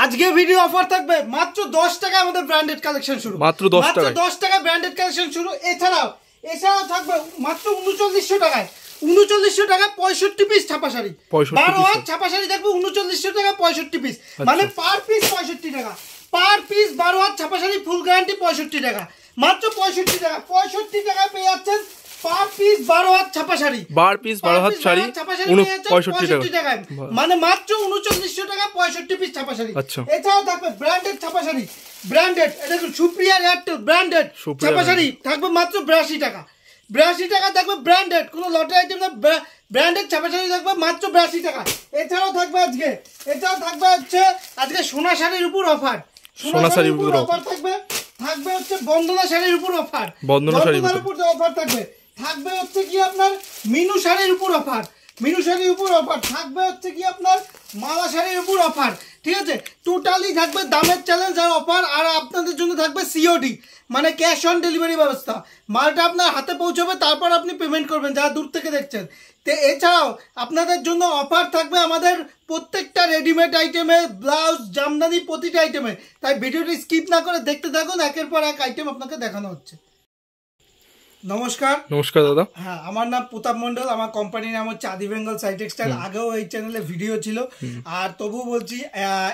আজকে video offer থাকবে মাত্র 10 টাকা আমাদের ব্র্যান্ডেড কালেকশন শুরু মাত্র 10 টাকা ব্র্যান্ডেড কালেকশন শুরু এছাড়াও থাকবে মাত্র 3900 টাকায় 3900 টাকা 65 পিস ছাপা শাড়ি 12 হাত ছাপা শাড়ি থাকবে 3900 টাকা 65 পিস মানে পার পিস 65 টাকা পার পিস 12 হাত ছাপা শাড়ি ফুল গ্যারান্টি 65 টাকা মাত্র 65 টাকা 65 টাকায় পেয়ে যাচ্ছেন পার পিস 12 হাত ছাপা শাড়ি পার পিস 12 হাত শাড়ি 65 টাকা মানে মাত্র 3900 টাকা 65 পিস ছাপা শাড়ি এছাড়াও থাকবে ব্র্যান্ডেড ছাপা শাড়ি ব্র্যান্ডেড এটা সুপ্রিয়া এয়ারটেল ব্র্যান্ডেড ছাপা শাড়ি থাকবে মাত্র 82 টাকা 82 টাকা থাকবে ব্র্যান্ডেড কোনো লটারি আইটেম না ব্র্যান্ডেড ছাপা শাড়ি থাকবে মাত্র 82 টাকা এছাড়াও থাকবে হচ্ছে আজকে সোনা শাড়ির উপর অফার সোনা শাড়ির উপর অফার থাকবে হচ্ছে বন্দনা শাড়ির উপর অফার বন্দনা শাড়ির উপর অফার থাকবে হচ্ছে কি আপনার মিনু শাড়ির উপর অফার মিনু শাড়ির উপর অফার থাকবে হচ্ছে কি আপনার মালা শাড়ির উপর অফার ঠিক আছে টোটালি থাকবে দামের চ্যালেঞ্জ আর অফার আর আপনাদের জন্য থাকবে সিওডি মানে ক্যাশ অন ডেলিভারি ব্যবস্থা মালটা আপনার হাতে পৌঁছবে তারপর আপনি পেমেন্ট করবেন যারা দূর থেকে দেখছেন তো এছাড়াও আপনাদের জন্য অফার থাকবে আমাদের প্রত্যেকটা রেডিমেড আইটেমে ব্লাউজ জামদানি প্রতিটা আইটেমে তাই ভিডিওটি স্কিপ না করে দেখতে থাকুন একের পর এক আইটেম আপনাকে দেখানো হচ্ছে নমস্কার দাদা হ্যাঁ আমার নাম প্রতাপ মন্ডল আমার কোম্পানির নাম হচ্ছে আদি বেঙ্গল সাই টেক্সটাইল আগেও এই চ্যানেলে ভিডিও ছিল আর তবু বলছি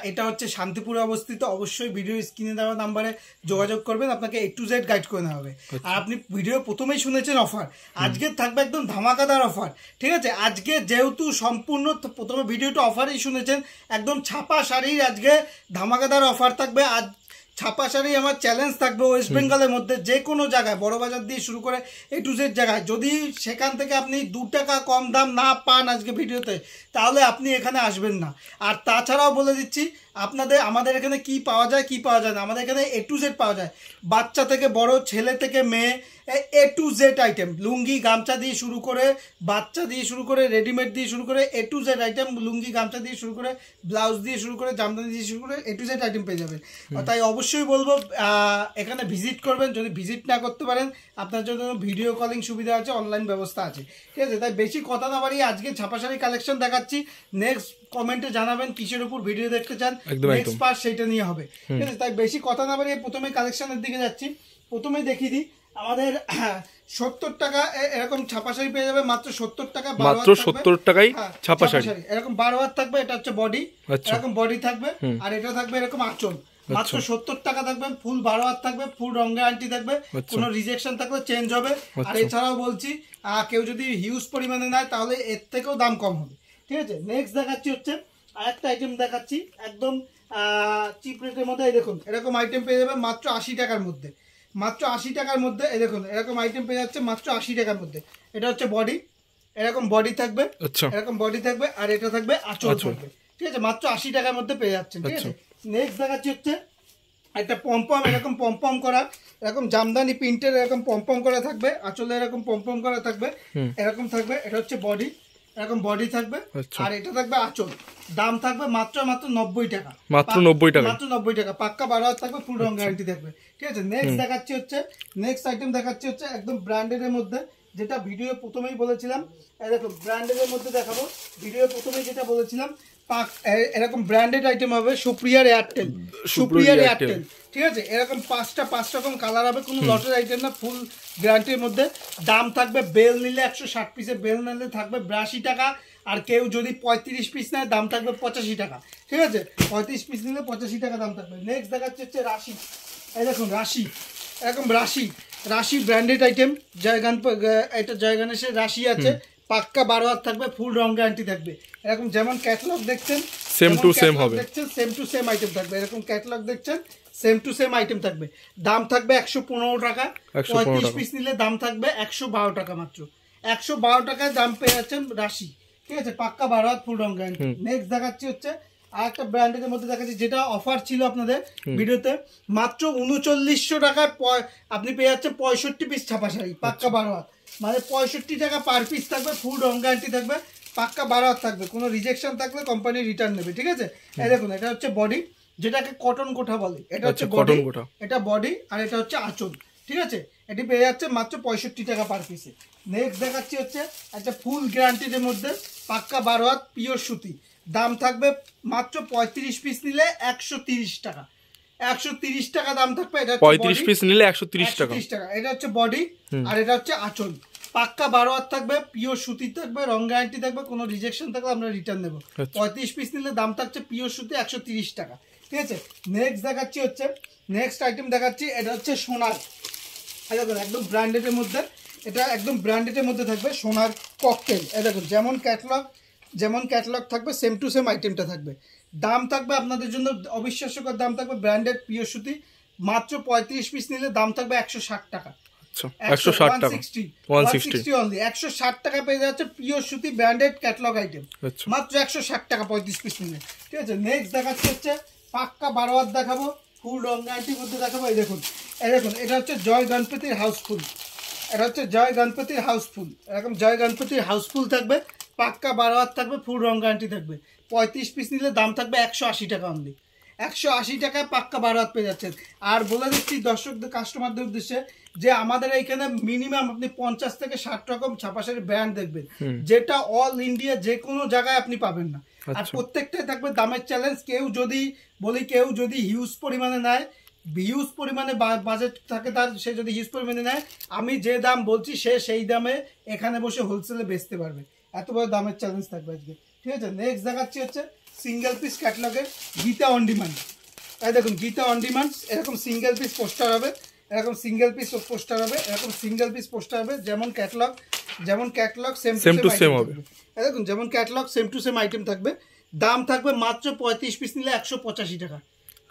এটা হচ্ছে শান্তিপুরে অবস্থিত অবশ্যই ভিডিও স্ক্রিনে দেওয়া নাম্বারে যোগাযোগ করবেন আপনাকে A to Z গাইড করে নেওয়া হবে আর আপনি ভিডিও প্রথমেই শুনেছেন অফার আজকে থাকবে একদম ধামাকাদার অফার ঠিক আছে আজকে যেহেতু সম্পূর্ণ প্রথমে ভিডিওটা অফারই শুনেছেন একদম ছাপা শাড়ির আজকে ধামাকাদার অফার থাকবে আজ ছাপা শাড়ি আমার চ্যালেঞ্জ থাকবে ওয়েস্ট বেঙ্গলের মধ্যে যে কোনো জায়গায় বড় বাজার দিয়ে শুরু করে A to Z জায়গায় যদি সেখান থেকে আপনি 2 টাকা কম দাম না পান আজকে ভিডিওতে তাহলে আপনি এখানে আসবেন না আর তাছাড়াও বলে দিচ্ছি আমাদের এখানে কি পাওয়া যায় না আমাদের এখানে A to Z পাওয়া যায় বাচ্চা থেকে বড় ছেলে থেকে মেয়ে A to Z আইটেম লুঙ্গি গামছা দিয়ে শুরু করে বাচ্চা দিয়ে শুরু করে রেডিমেড দিয়ে শুরু করে A to Z আইটেম লুঙ্গি গামছা দিয়ে শুরু করে ব্লাউজ দিয়ে শুরু করে জামদানি দিয়ে শুরু করে A to Z আইটেম পেয়ে যাবেন তাই অবশ্যই বলবো এখানে ভিজিট করবেন যদি ভিজিট না করতে পারেন আপনার জন্য ভিডিও কলিং সুবিধা আছে অনলাইন ব্যবস্থা আছে ঠিক আছে তাই বেশি কথা না বাড়িয়ে আজকে ছাপা শাড়ি কালেকশন দেখাচ্ছি নেক্সট কমেন্টে জানাবেন কিসের উপর ভিডিও দেখতে চান নেক্সট পার্ট সেটা নিয়ে হবে ঠিক আছে তাই বেশি কথা না বাড়িয়ে প্রথমে কালেকশনের দিকে যাচ্ছি প্রথমেই দেখিয়ে দিই আমাদের 70 টাকা এরকম ছাপা শাড়ি পেয়ে যাবে মাত্র 70 টাকা মাত্র 70 টাকায় ছাপা শাড়ি এরকম 12 হাত থাকবে এটা হচ্ছে বডি এরকম বডি থাকবে আর এটা থাকবে এরকম আঁচল মাত্র 70 টাকা থাকবে ফুল 12 হাত থাকবে ফুল রঙের আন্টি থাকবে কোনো রিজেকশন থাকলে চেঞ্জ হবে আর এছাড়াও বলছি কেউ যদি হিউজ পরিমাণে নেয় তাহলে এর থেকেও দাম কম হবে ঠিক আছে নেক্সট দেখাচ্ছি হচ্ছে আরেকটা আইটেম দেখাচ্ছি একদম চিপ রেটের মধ্যে এই দেখুন এরকম আইটেম পেয়ে যাবে মাত্র 80 টাকার মধ্যে মাত্র 80 টাকার মধ্যে এই দেখুন এরকম আইটেম পেয়ে যাচ্ছে মাত্র 80 টাকার মধ্যে এটা হচ্ছে বডি এরকম বডি থাকবে এরকম বডি থাকবে আর এটা থাকবে আঁচল থাকবে ঠিক আছে মাত্র 80 টাকার মধ্যে পেয়ে যাচ্ছেন ঠিক আছে নেক্সট দেখাচ্ছি হচ্ছে একটা পমপম এরকম পমপম করা এরকম জামদানি প্রিন্টের এরকম পমপম করা থাকবে আঁচলে এরকম পমপম করা থাকবে এরকম থাকবে এটা হচ্ছে বডি এরকম বডি থাকবে আর এটা থাকবে আঁচল দাম থাকবে মাত্র 90 টাকা মাত্র 90 টাকা পাক্কা 12 হাত থাকবে ফুল রং গ্যারান্টি থাকবে ঠিক আছে নেক্সট দেখাচ্ছি হচ্ছে নেক্সট আইটেম দেখাচ্ছি হচ্ছে একদম ব্র্যান্ডেড এর মধ্যে যেটা ভিডিও প্রথমেই বলেছিলাম দেখো ব্র্যান্ডেড এর মধ্যে দেখাবো ভিডিও প্রথমেই যেটা বলেছিলাম এরকম ব্র্যান্ডেড আইটেম হবে সুপ্রিয়ার এয়ারটেল ঠিক আছে এরকম পাঁচ রকম কালার হবে কোনো লটের আইটেম না ফুল গ্যারান্টির মধ্যে দাম থাকবে বেল নিলে 160 পিসের বেল নিলে থাকবে 82 টাকা আর কেউ যদি 35 পিস নেয় দাম থাকবে 85 টাকা ঠিক আছে 35 পিস নিলে 85 টাকা দাম থাকবে নেক্সট দেখাচ্ছে হচ্ছে রাশি এই দেখুন রাশি এরকম রাশি ব্র্যান্ডেড আইটেম এটা জয়গানেশের রাশি আছে পাক্কা 12 হাত থাকবে ফুল রং গ্যারান্টি থাকবে এরকম যেমন ক্যাটালগ দেখছেন সেম টু সেম হবে সেম টু সেম আইটেম থাকবে এরকম ক্যাটালগ দেখছেন সেম টু সেম আইটেম থাকবে দাম থাকবে 115 টাকা 35 পিস নিলে দাম থাকবে 112 টাকা মাত্র 112 টাকায় দাম পেয়ে যাচ্ছেন রাশি ঠিক আছে পাক্কা 12 হাত ফুল রং গ্যারান্টি নেক্সট দেখাচ্ছি হচ্ছে আর একটা ব্র্যান্ডের মধ্যে দেখাচ্ছি যেটা অফার ছিল আপনাদের ভিডিওতে মাত্র 3900 টাকায় আপনি পেয়ে যাচ্ছেন 65 পিস ছাপা শাড়ি পাক্কা 12 হাত মানে 65 টাকা পার পিস থাকবে ফুল রং গ্যারান্টি থাকবে পাক্কা 12 হাত থাকবে কোনো রিজেকশন থাকলে কোম্পানি রিটার্ন নেবে ঠিক আছে এই দেখুন এটা হচ্ছে বডি যেটাকে কটন কোঠা বলে এটা হচ্ছে বডি এটা বডি আর এটা হচ্ছে আঁচল ঠিক আছে এটি পেয়ে যাচ্ছে মাত্র 65 টাকা পার পিসে নেক্সট দেখাচ্ছি হচ্ছে একটা ফুল গ্যারান্টির মধ্যে পাক্কা 12 হাত পিওর সুতি দাম থাকবে মাত্র 35 পিস নিলে 130 টাকা। 130 টাকা দাম থাকবে। এটা 35 পিস নিলে 130 টাকা। এটা হচ্ছে বডি, আর এটা হচ্ছে আঁচল। পাক্কা 12 হাত থাকবে, পিওর সুতি থাকবে, রং গ্যারান্টি থাকবে, কোনো রিজেকশন থাকলে আমরা রিটার্ন দেবো। 35 পিস নিলে দাম থাকছে পিওর সুতি 130 টাকা, ঠিক আছে। নেক্সট দেখাচ্ছি হচ্ছে, নেক্সট আইটেম দেখাচ্ছি, এটা হচ্ছে সোনার, একদম ব্র্যান্ডেডের মধ্যে, এটা একদম ব্র্যান্ডেডের মধ্যে থাকবে সোনার ককটেল। এটা দেখুন যেমন ক্যাটালগ থাকবে সেম টু সেম আইটেমটা থাকবে। দাম থাকবে আপনাদের জন্য অবিশ্বাস্যকর দাম থাকবে, ব্র্যান্ডেড পিওর সুতি, মাত্র 35 পিস নিলে দাম থাকবে 160 টাকা। 160 টাকা, 160 অনলি, 160 টাকা পেয়ে যাচ্ছে পিওর সুতি ব্র্যান্ডেড ক্যাটালগ আইটেম, মাত্র 160 টাকা 35 পিস নিলে, ঠিক আছে। নেক্সট দেখাচ্ছি হচ্ছে পাক্কা 12 হাত দেখাবো, ফুল রং গ্যারান্টির মধ্যে দেখাবো। এই দেখুন এটা হচ্ছে জয় গণপতির হাউসফুল, এটা হচ্ছে জয় গণপতির হাউসফুল, এরকম জয় গণপতির হাউসফুল থাকবে, পাক্কা 12 হাত থাকবে, ফুল রং গ্যারান্টি থাকবে। 35 পিস নিলে দাম থাকবে 180 টাকা অনলি, 180 টাকায় পাক্কা 12 হাত পেয়ে যাচ্ছেন। আর বলে দিচ্ছি দর্শকদের, কাস্টমারদের উদ্দেশ্যে, যে আমাদের এইখানে মিনিমাম আপনি 50 থেকে 60 রকম ছাপাশাড়ির ব্র্যান্ড দেখবেন, যেটা অল ইন্ডিয়া যে কোনো জায়গায় আপনি পাবেন না। আর প্রত্যেকটাই থাকবে দামের চ্যালেঞ্জ। কেউ যদি হিউজ পরিমাণে নেয়, হিউজ পরিমাণে বাজেট থাকে তার, সে যদি হিউজ পরিমাণে নেয়, আমি যে দাম বলছি সে সেই দামে এখানে বসে হোলসেলে বেচতে পারবে। এত বড় দামের চ্যালেঞ্জ থাকবে আজকে, ঠিক আছে। নেক্সট দেখাচ্ছি হচ্ছে সিঙ্গেল পিস ক্যাটালগের গীতা অন ডিমান্ড। এই দেখুন গীতা অন ডিমান্ড, এরকম সিঙ্গেল পিস পোস্টার হবে, এরকম সিঙ্গেল পিস পোস্টার হবে, এরকম সিঙ্গেল পিস পোস্টার হবে, যেমন ক্যাটালগ সেম টু সেম হবে। এই দেখুন যেমন catalogue same to same item থাকবে। দাম থাকবে মাত্র 35 পিস নিলে 185 টাকা,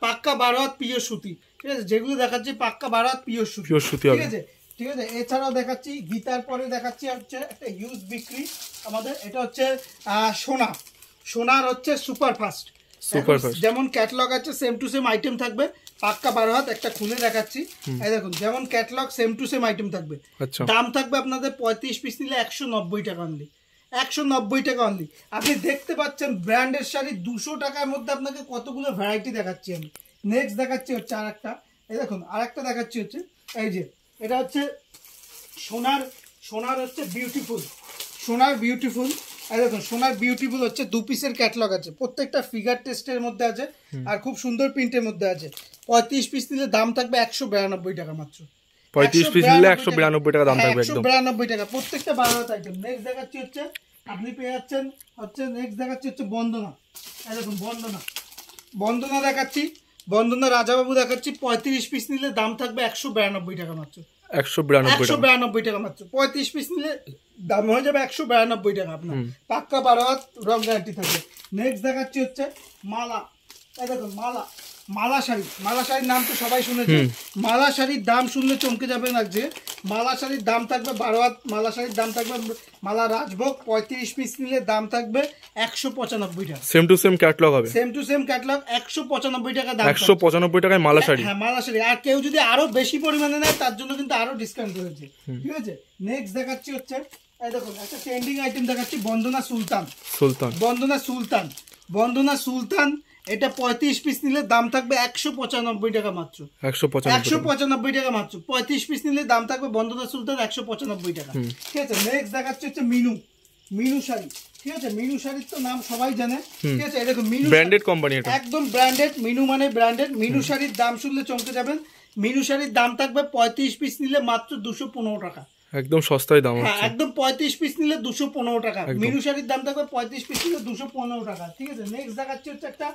পাক্কা 12 হাত পিওর সুতি, ঠিক আছে। যেগুলো দেখাচ্ছি পাক্কা 12 হাত পিওর সুতি, ঠিক আছে, ঠিক আছে। এছাড়াও দেখাচ্ছি গীতার পরে দেখাচ্ছি হচ্ছে একটা হিউজ বিক্রি আমাদের, এটা হচ্ছে সোনার হচ্ছে সুপার ফাস্ট, যেমন ক্যাটালগ আছে সেম টু সেম আইটেম থাকবে, পাক্কা 12 হাত। একটা খুলে দেখাচ্ছি, এই দেখুন যেমন catalogue same to same item থাকবে। দাম থাকবে আপনাদের 35 পিস নিলে 190 টাকা অনলি, 190 টাকা অনলি। আপনি দেখতে পাচ্ছেন ব্র্যান্ডের শাড়ি 200 টাকার মধ্যে আপনাকে কতগুলো ভ্যারাইটি দেখাচ্ছি আমি। নেক্সট দেখাচ্ছি হচ্ছে আরেকটা, এই দেখুন আরেকটা দেখাচ্ছি হচ্ছে, এই যে এটা হচ্ছে সোনার হচ্ছে বিউটিফুল, এই দেখুন সোনার বিউটিফুল হচ্ছে 2 পিসের ক্যাটালগ আছে, প্রত্যেকটা ফিগার টেস্টের মধ্যে আছে, আর খুব সুন্দর প্রিন্টের মধ্যে আছে। 35 পিস নিলে দাম থাকবে 192 টাকা মাত্র, 35 পিস নিলে 192 টাকা দাম থাকবে, একদম 192 টাকা প্রত্যেকটা 12 হাত আইটেম। নেক্সট দেখাচ্ছি হচ্ছে আপনি পেয়ে যাচ্ছেন হচ্ছে, নেক্সট দেখাচ্ছি হচ্ছে বন্দনা। এই দেখুন বন্দনা দেখাচ্ছি, বন্দনা রাজাবাবু দেখাচ্ছি। 35 পিস নিলে দাম থাকবে 192 টাকা মাত্র, 192 টাকা মাত্র। 35 পিস নিলে দাম হয়ে যাবে 192 টাকা আপনার, পাক্কা 12 হাত রং গ্যারান্টি থাকবে। নেক্সট দেখাচ্ছি হচ্ছে মালা। এই দেখুন মালা শাড়ির নাম তো সবাই শুনেছে। মালা শাড়ির দাম শুনলে চমকে যাবেন। আজকে মালা শাড়ির দাম থাকবে 12 হাত, মালা শাড়ির দাম থাকবে মালা রাজভোগ, 35 পিস নিলে দাম থাকবে 195 টাকা, সেম টু সেম ক্যাটালগ হবে, সেম টু সেম ক্যাটালগ, 195 টাকা দাম, 195 টাকায় মালা শাড়ি। হ্যাঁ মালা শাড়ি। আর কেউ যদি আরো বেশি পরিমাণে নেয় তার জন্য কিন্তু আরো ডিসকাউন্ট রয়েছে, ঠিক আছে। নেক্সট দেখাচ্ছি হচ্ছে, এই দেখুন একটা ট্রেন্ডিং আইটেম দেখাচ্ছি, বন্দনা সুলতান। এটা 35 পিস নিলে দাম থাকবে 195 টাকা মাত্র, 195 টাকা মাত্র। 35 পিস নিলে দাম থাকবে বন্দনা সুলতান 195 টাকা, ঠিক আছে। নেক্সট দেখাচ্ছি হচ্ছে মিনু শাড়ি, ঠিক আছে। মিনু শাড়ির তো নাম সবাই জানে, ঠিক আছে। দেখুন মিনু ব্র্যান্ডেড কোম্পানি, এটা একদম ব্র্যান্ডেড, মিনু মানে ব্র্যান্ডেড। মিনু শাড়ির দাম শুনলে চমকে যাবেন। মিনু শাড়ির দাম থাকবে 35 পিস নিলে মাত্র 215 টাকা, একদম সস্তায় দাম, হ্যাঁ একদম 35 পিস নিলে 215 টাকা। মিনু শাড়ির দাম থাকবে 35 পিস নিলে 215 টাকা, ঠিক আছে। নেক্সট দেখাচ্ছি হচ্ছে একটা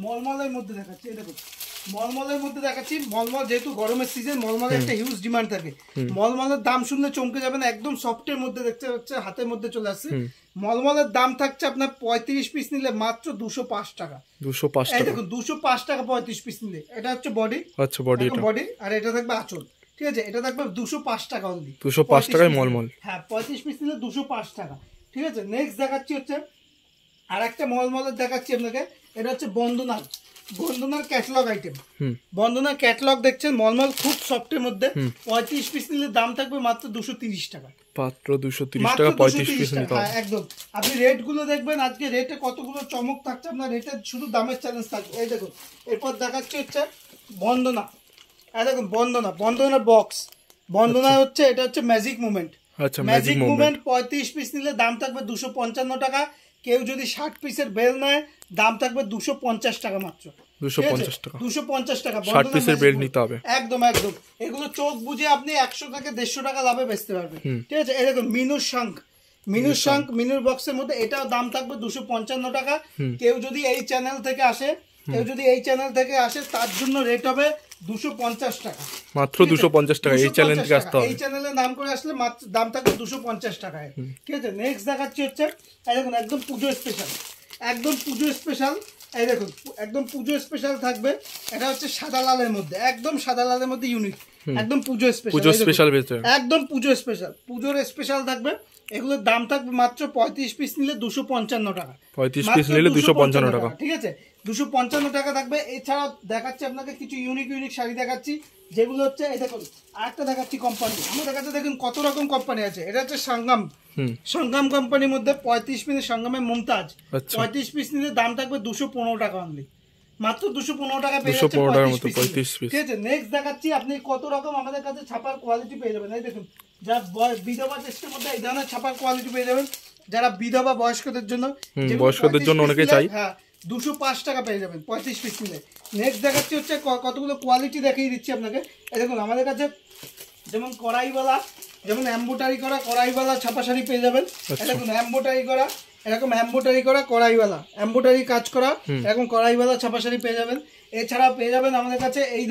মলমলের মধ্যে দেখাচ্ছি, এই দেখুন মলমলের মধ্যে দেখাচ্ছি। মলমল যেহেতু গরমের সিজন, মলমলের একটা হিউজ ডিমান্ড থাকে। মলমলের দাম শুনলে চমকে যাবেন, একদম সফটের মধ্যে দেখতে পাচ্ছে, হাতের মধ্যে চলে আসছে। মলমলের দাম থাকছে আপনার 35 পিস নিলে মাত্র 205 টাকা, 205 টাকা। দেখুন 205 টাকা 35 পিস নিলে। এটা হচ্ছে বডি, আচ্ছা বডি, আর এটা থাকবে আঁচল, ঠিক আছে। এটা থাকবে 205 টাকা অনলি, 205 টাকায় মলমল, হ্যাঁ 35 পিস নিলে 205 টাকা, ঠিক আছে। নেক্সট দেখাচ্ছি হচ্ছে আর একটা মলমলের দেখাচ্ছি আপনাকে, এটা হচ্ছে বন্দনার ক্যাটালগ আইটেম। বন্দনার ক্যাটালগ দেখছেন, মলমল খুব সফটের মধ্যে। 35 পিস নিলে দাম থাকবে মাত্র 230 টাকা, মাত্র 230 টাকা 35 পিস নিতে হবে, একদম। আপনি রেট গুলো দেখবেন, আজকে রেটে কতগুলো চমক থাকছে, আপনার রেটের শুধু দামের চ্যালেঞ্জ থাকবে। এই দেখুন এরপর দেখাচ্ছি হচ্ছে বন্দনা। এই দেখুন বন্দনা বক্স, বন্দনা হচ্ছে, এটা হচ্ছে ম্যাজিক মুভমেন্ট, আচ্ছা ম্যাজিক মুভমেন্ট। 35 পিস নিলে দাম থাকবে 255 টাকা, কেউ যদি 60 পিসের বেল নেয় দাম থাকবে 250 টাকা মাত্র। 250 টাকা, 250 টাকা 60 পিসের বেল নিতে হবে। একদম একদম, এগুলো চোখ বুঝে আপনি 100 থেকে 150 টাকা লাভে বেচতে পারবেন। ঠিক আছে, এই দেখুন মিনুর শাঙ্ক মিনুর বক্সের মধ্যে, এটাও দাম থাকবে 255 টাকা। কেউ যদি এই চ্যানেল থেকে আসে তার জন্য রেট হবে 250 টাকা মাত্র। 250 টাকা এই চ্যানেল থেকে আসতে হবে, এই চ্যানেলে নাম করে আসলে মাত্র দাম থাকবে 250 টাকায়। ঠিক আছে, নেক্সট দেখাচ্ছি হচ্ছে এই দেখুন একদম পুজো স্পেশাল, এই দেখুন একদম পুজো স্পেশাল থাকবে। এটা হচ্ছে সাদা লালের মধ্যে, একদম সাদা লালের মধ্যে ইউনিক, একদম পুজো স্পেশাল, একদম পুজোর স্পেশাল থাকবে। এগুলোর দাম থাকবে মাত্র 35 পিস নিলে 255 টাকা, 35 পিস নিলে 255 টাকা। ঠিক আছে, 255 টাকা থাকবে। এছাড়াও দেখাচ্ছি আপনাকে কিছু ইউনিক শাড়ি দেখাচ্ছি, যেগুলো হচ্ছে এই দেখুন আরেকটা দেখাচ্ছি কোম্পানি। আমাদের কাছে দেখুন কত রকম কোম্পানি আছে। এটা হচ্ছে সংগ্রাম কোম্পানির মধ্যে 35 পিস সংগ্রামের মুমতাজ, 35 পিস নিলে দাম থাকবে 215 টাকা অনলি, মাত্র 215 টাকা পেয়ে যাচ্ছে 35 পিস। ঠিক আছে, নেক্সট দেখাচ্ছি আপনি কত রকম আমাদের কাছে ছাপার কোয়ালিটি পেয়ে যাবেন। এই দেখুন যারা বিধবা চেষ্টার মধ্যে এই ধরনের ছাপার কোয়ালিটি পেয়ে যাবেন, যারা বিধবা বয়স্কদের জন্য অনেকে চাই। হ্যাঁ, 205 টাকা পেয়ে যাবেন 35 পিস নিলে। নেক্সট দেখাচ্ছি হচ্ছে কতগুলো কোয়ালিটি দেখিয়ে দিচ্ছি আপনাকে। এই দেখুন আমাদের কাছে যেমন কড়াইওয়ালা, যেমন এমব্রয়ডারি করা কড়াইওয়ালা ছাপা শাড়ি পেয়ে যাবেন। দেখুন এমব্রয়ডারি করা কড়াইওয়ালা, এমব্রয়ডারি কাজ করা এরকম কড়াইওয়ালা ছাপা শাড়ি পেয়ে যাবেন। এছাড়াও পেয়ে যাবেন আমাদের কাছে এই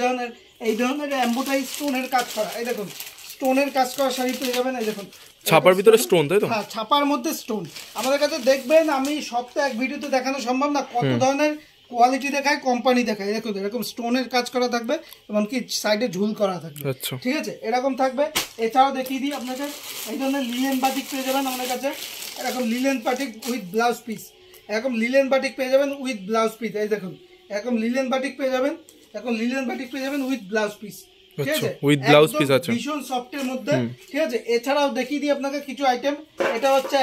ধরনের এমব্রয়ডারি স্টোনের কাজ করা, এই দেখুন স্টোনের কাজ করা শাড়ি পেয়ে যাবেন। এই দেখুন ছাপার ভিতরে স্টোন, তাই তো? হ্যাঁ, ছাপার মধ্যে স্টোন। আমাদের কাছে দেখবেন, আমি সপ্তাহে এক ভিডিওতে দেখানো সম্ভব না, কত ধরনের কোয়ালিটি দেখায়, কোম্পানি দেখায়। দেখুন এরকম স্টোনের কাজ করা থাকবে, এমনকি সাইডে ঝুল করা থাকবে। ঠিক আছে, এরকম থাকবে। এছাড়াও দেখিয়ে দিই আপনাকে, এই ধরনের লিলেন বাটিক পেয়ে যাবেন আমাদের কাছে, এরকম linen batik with blouse piece, পেয়ে যাবেন উইথ ব্লাউজ পিস। এই দেখুন এরকম লিলেন বাটিক পেয়ে যাবেন, উইথ ব্লাউজ পিস। ঠিক আছে, উইথ ব্লাউজ পিস আছে, ভীষণ সফটের মধ্যে। ঠিক আছে, এছাড়াও দেখিয়ে দিই আপনাকে কিছু আইটেম। এটা হচ্ছে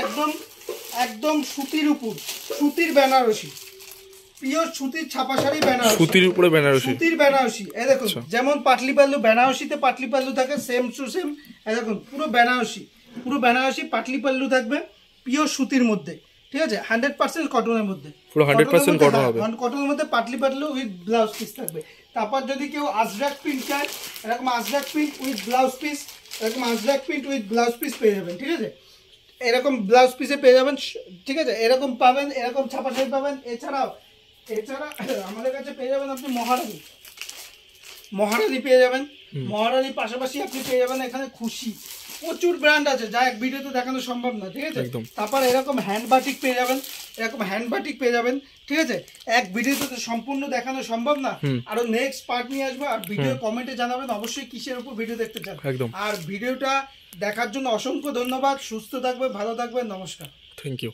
একদম সুতির উপর, সুতির বেনারসি, পিওর সুতির ছাপা শাড়ি বেনারসি, সুতির উপরে সুতির বেনারসি। এই দেখুন যেমন পাটলি পাল্লু, বেনারসিতে পাটলি পাল্লু থাকে সেম টু সেম। এই দেখুন পুরো বেনারসি পাটলি পাল্লু থাকবে পিওর সুতির মধ্যে। ঠিক আছে, 100% কটনের মধ্যে, পুরো 100% কটন হবে, কটনের মধ্যে Patli pallu with blouse piece থাকবে। তারপর যদি কেউ আজরাক প্রিন্ট চায়, এরকম Ajrak print with blouse piece, পেয়ে যাবেন। ঠিক আছে, এরকম ব্লাউজ পিসে পেয়ে যাবেন। ঠিক আছে, এরকম পাবেন, এরকম ছাপা শাড়ি পাবেন। এছাড়া আমাদের কাছে পেয়ে যাবেন আপনি মহারানী পেয়ে যাবেন। মহারানীর পাশাপাশি আপনি পেয়ে যাবেন এখানে খুশি, প্রচুর ব্র্যান্ড আছে যা এক ভিডিওতে দেখানো সম্ভব না। ঠিক আছে, তারপর এরকম হ্যান্ড বাটিক পেয়ে যাবেন, ঠিক আছে, এক ভিডিওতে তো সম্পূর্ণ দেখানো সম্ভব না, আরো নেক্সট পার্ট নিয়ে আসবো। আর ভিডিও কমেন্টে জানাবেন অবশ্যই কিসের উপর ভিডিও দেখতে চান। আর ভিডিওটা দেখার জন্য অসংখ্য ধন্যবাদ। সুস্থ থাকবেন, ভালো থাকবেন, নমস্কার, থ্যাংক ইউ।